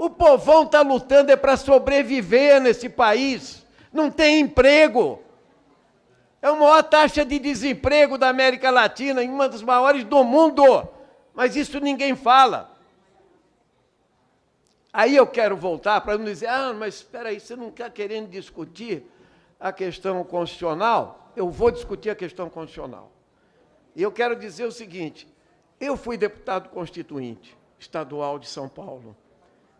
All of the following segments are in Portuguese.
O povão está lutando para sobreviver nesse país. Não tem emprego. É a maior taxa de desemprego da América Latina, uma das maiores do mundo. Mas isso ninguém fala. Aí eu quero voltar para não dizer, mas espera aí, você não está querendo discutir a questão constitucional? Eu vou discutir a questão constitucional. E eu quero dizer o seguinte, eu fui deputado constituinte estadual de São Paulo.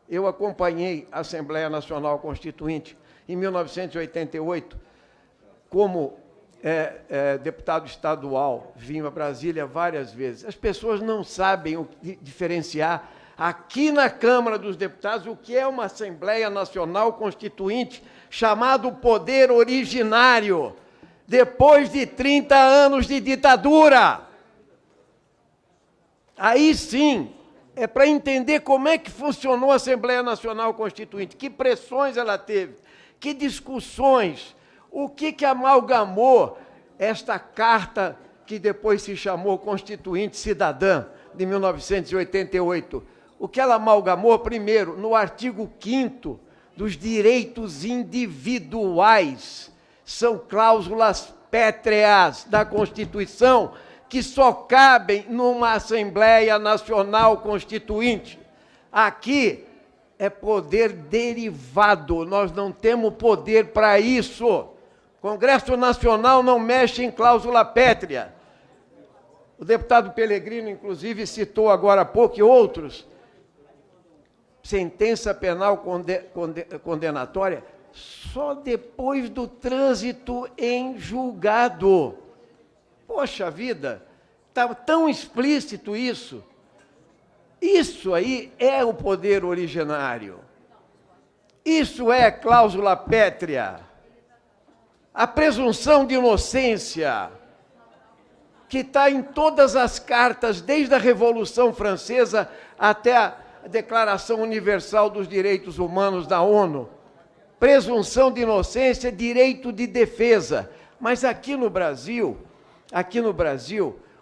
Eu acompanhei a Assembleia Nacional Constituinte em 1988, como deputado estadual, vim a Brasília várias vezes. As pessoas não sabem diferenciar aqui na Câmara dos Deputados o que é uma Assembleia Nacional Constituinte, chamado poder originário, depois de 30 anos de ditadura. Aí sim, é para entender como é que funcionou a Assembleia Nacional Constituinte, que pressões ela teve, que discussões, o que amalgamou esta carta que depois se chamou Constituinte Cidadã, de 1988. O que ela amalgamou, primeiro, no artigo 5º dos direitos individuais, são cláusulas pétreas da Constituição, que só cabem numa Assembleia Nacional Constituinte. Aqui é poder derivado, nós não temos poder para isso. O Congresso Nacional não mexe em cláusula pétrea. O deputado Pellegrino, inclusive, citou agora há pouco, e outros, sentença penal condenatória só depois do trânsito em julgado. Poxa vida, está tão explícito isso. Isso aí é o poder originário. Isso é cláusula pétrea. A presunção de inocência, que está em todas as cartas, desde a Revolução Francesa até a Declaração Universal dos Direitos Humanos da ONU. Presunção de inocência, direito de defesa. Mas aqui no Brasil,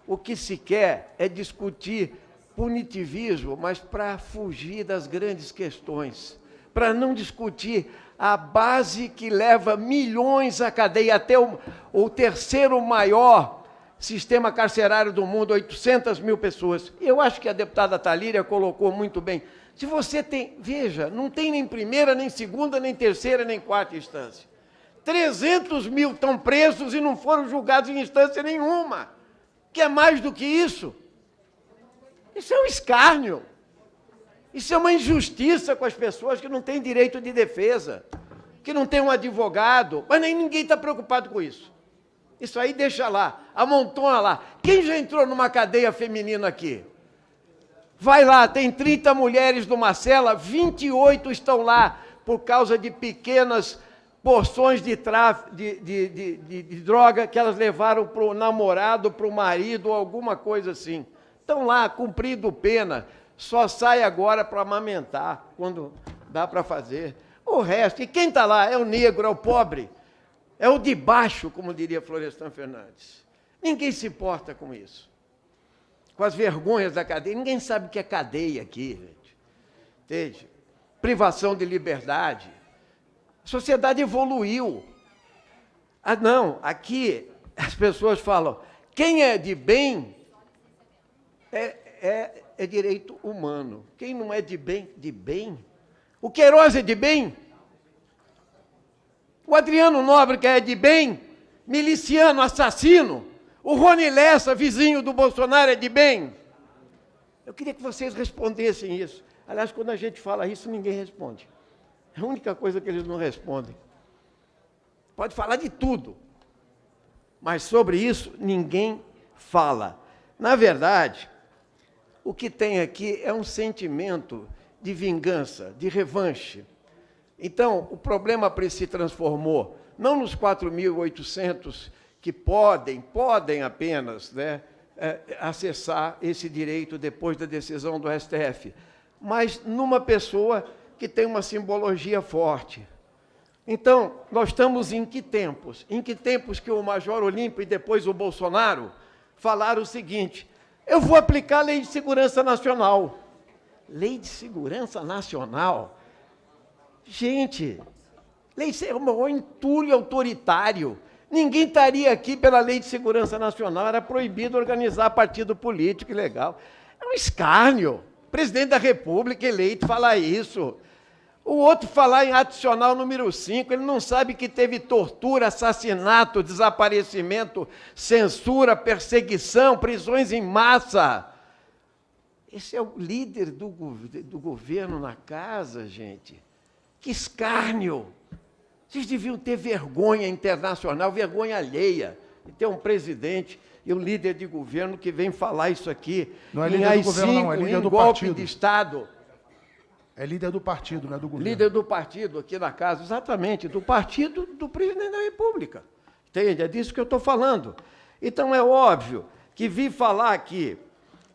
o que se quer é discutir punitivismo, mas para fugir das grandes questões, para não discutir a base que leva milhões à cadeia, até o terceiro maior sistema carcerário do mundo, 800 mil pessoas. Eu acho que a deputada Talíria colocou muito bem. Se você tem, veja, não tem nem primeira, nem segunda, nem terceira, nem quarta instância. 300 mil estão presos e não foram julgados em instância nenhuma. Que é mais do que isso? Isso é um escárnio. Isso é uma injustiça com as pessoas que não têm direito de defesa, que não têm um advogado, mas nem ninguém está preocupado com isso. Isso aí deixa lá, amontona lá. Quem já entrou numa cadeia feminina aqui? Vai lá, tem 30 mulheres numa cela, 28 estão lá por causa de pequenas porções de droga que elas levaram para o namorado, para o marido, ou alguma coisa assim. Estão lá, cumprindo pena, só sai agora para amamentar, quando dá para fazer. O resto, e quem está lá? É o negro, é o pobre, é o de baixo, como diria Florestan Fernandes. Ninguém se importa com isso. Com as vergonhas da cadeia. Ninguém sabe o que é cadeia aqui, gente. Entende? Privação de liberdade. A sociedade evoluiu. Não, aqui as pessoas falam, quem é de bem é direito humano. Quem não é de bem, de bem. O Queiroz é de bem? O Adriano Nóbrega é de bem? Miliciano, assassino? O Rony Lessa, vizinho do Bolsonaro, é de bem? Eu queria que vocês respondessem isso. Aliás, quando a gente fala isso, ninguém responde. É a única coisa que eles não respondem. Pode falar de tudo, mas sobre isso ninguém fala. Na verdade, o que tem aqui é um sentimento de vingança, de revanche. Então, o problema se transformou, não nos 4.800 que podem apenas, né, acessar esse direito depois da decisão do STF, mas numa pessoa que tem uma simbologia forte. Então, nós estamos em que tempos? Em que tempos que o Major Olímpio e depois o Bolsonaro falaram o seguinte, eu vou aplicar a Lei de Segurança Nacional. Lei de Segurança Nacional. Gente, lei é um entulho autoritário. Ninguém estaria aqui pela Lei de Segurança Nacional, era proibido organizar partido político ilegal. É um escárnio. O presidente da República eleito falar isso. O outro falar em adicional número 5, ele não sabe que teve tortura, assassinato, desaparecimento, censura, perseguição, prisões em massa. Esse é o líder do governo na casa, gente. Que escárnio! Vocês deviam ter vergonha internacional, vergonha alheia, de ter um presidente e um líder de governo que vem falar isso aqui. Não é líder do governo, não, é líder do partido. Golpe de Estado. É líder do partido, não é do governo. Líder do partido aqui na casa, exatamente, do partido do presidente da República. Entende? É disso que eu estou falando. Então, é óbvio que vir falar aqui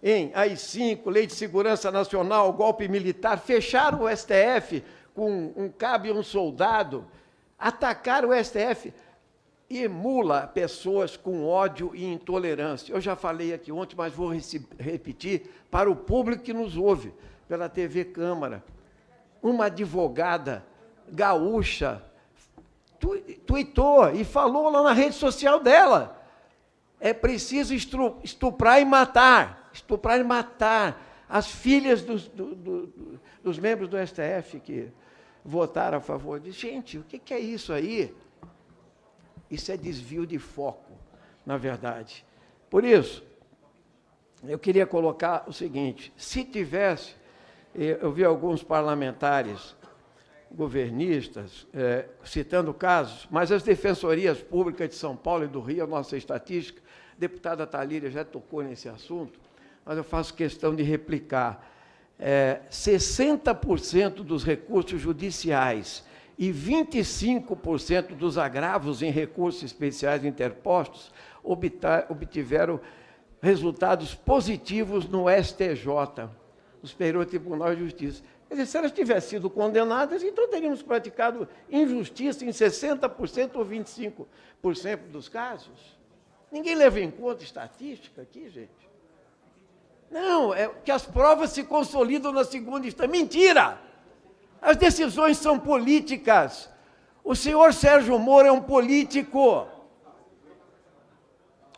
em AI-5, Lei de Segurança Nacional, golpe militar, fecharam o STF com um cabo e um soldado, atacar o STF emula pessoas com ódio e intolerância. Eu já falei aqui ontem, mas vou repetir para o público que nos ouve pela TV Câmara. Uma advogada gaúcha tuitou e falou lá na rede social dela: é preciso estuprar e matar as filhas dos membros do STF que votaram a favor de... Gente, o que é isso aí? Isso é desvio de foco, na verdade. Por isso, eu queria colocar o seguinte: se tivesse, eu vi alguns parlamentares governistas citando casos, mas as defensorias públicas de São Paulo e do Rio, a nossa estatística, a deputada Thalíria já tocou nesse assunto, mas eu faço questão de replicar. 60% dos recursos judiciais e 25% dos agravos em recursos especiais interpostos obtiveram resultados positivos no STJ, no Superior Tribunal de Justiça. Quer dizer, se elas tivessem sido condenadas, então teríamos praticado injustiça em 60% ou 25% dos casos. Ninguém leva em conta estatística aqui, gente. Não, é que as provas se consolidam na segunda instância. Mentira! As decisões são políticas. O senhor Sérgio Moro é um político.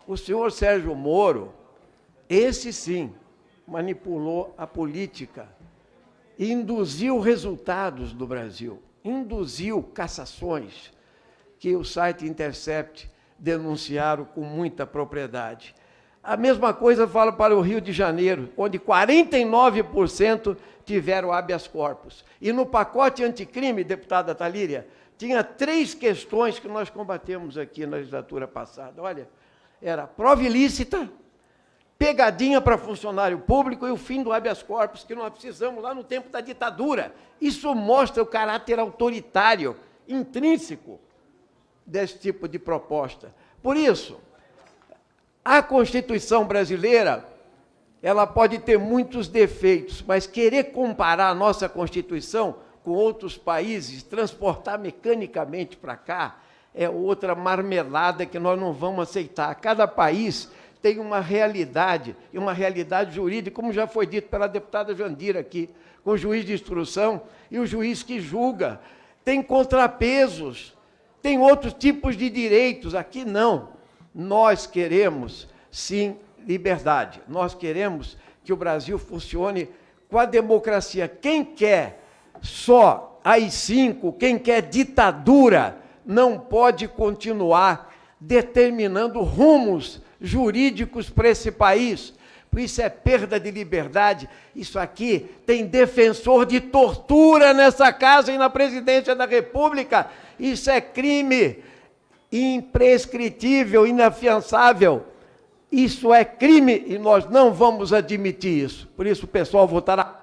O senhor Sérgio Moro, esse sim, manipulou a política e induziu resultados do Brasil, induziu cassações que o site Intercept denunciaram com muita propriedade. A mesma coisa fala para o Rio de Janeiro, onde 49% tiveram habeas corpus. E no pacote anticrime, deputada Thalíria, tinha 3 questões que nós combatemos aqui na legislatura passada. Olha, era prova ilícita, pegadinha para funcionário público e o fim do habeas corpus, que nós precisamos lá no tempo da ditadura. Isso mostra o caráter autoritário, intrínseco desse tipo de proposta. Por isso, a Constituição brasileira, ela pode ter muitos defeitos, mas querer comparar a nossa Constituição com outros países, transportar mecanicamente para cá, é outra marmelada que nós não vamos aceitar. Cada país tem uma realidade, e uma realidade jurídica, como já foi dito pela deputada Jandira aqui, com o juiz de instrução e o juiz que julga. Tem contrapesos, tem outros tipos de direitos, aqui não. Nós queremos, sim, liberdade. Nós queremos que o Brasil funcione com a democracia. Quem quer só AI-5, quem quer ditadura, não pode continuar determinando rumos jurídicos para esse país. Isso é perda de liberdade. Isso aqui tem defensor de tortura nessa casa e na presidência da República. Isso é crime imprescritível, inafiançável. Isso é crime e nós não vamos admitir isso. Por isso o pessoal votará